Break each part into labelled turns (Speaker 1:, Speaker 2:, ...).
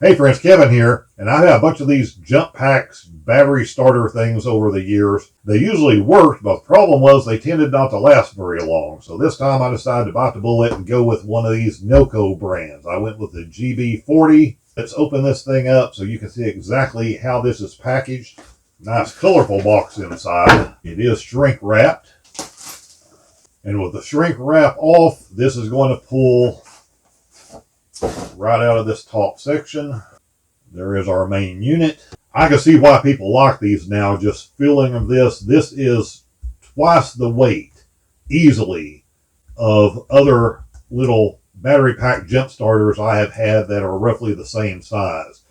Speaker 1: Hey friends, Kevin here, and I've had a bunch of these jump packs battery starter things over the years. They usually worked, but the problem was they tended not to last very long. So this time I decided to bite the bullet and go with one of these Noco brands. I went with the GB40. Let's open this thing up so you can see exactly how this is packaged. Nice colorful box inside. It is shrink wrapped. And with the shrink wrap off, this is going to pull right out of this top section. There is our main unit. I can see why people like these now, just feeling of this. This is twice the weight, easily, of other little battery pack jump starters I have had that are roughly the same size.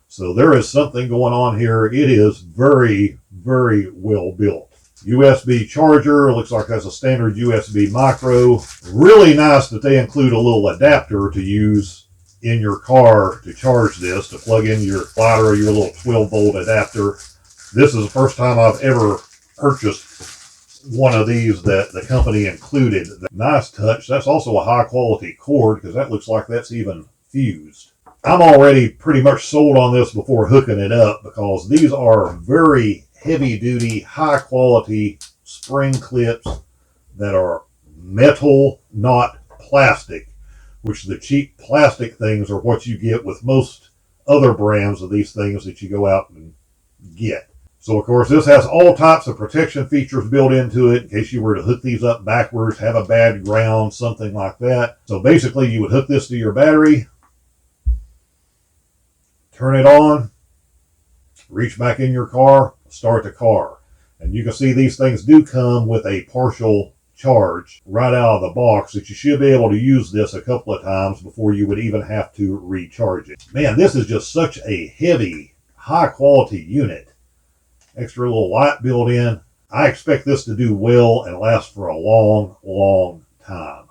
Speaker 1: So there is something going on here. It is very, very well built. USB charger, looks like that's a standard USB micro. Really nice that they include a little adapter to use in your car to charge this, to plug in your lighter or your little 12-volt adapter. This is the first time I've ever purchased one of these that the company included. Nice touch. That's also a high quality cord because that looks like that's even fused. I'm already pretty much sold on this before hooking it up because these are very heavy duty, high quality spring clips that are metal, not plastic, which the cheap plastic things are what you get with most other brands of these things that you go out and get. So of course this has all types of protection features built into it in case you were to hook these up backwards, have a bad ground, something like that. So basically you would hook this to your battery, turn it on, reach back in your car, start the car. And you can see these things do come with a partial charge right out of the box that you should be able to use this a couple of times before you would even have to recharge it. Man, this is just such a heavy, high quality unit. Extra little light built in. I expect this to do well and last for a long, long time.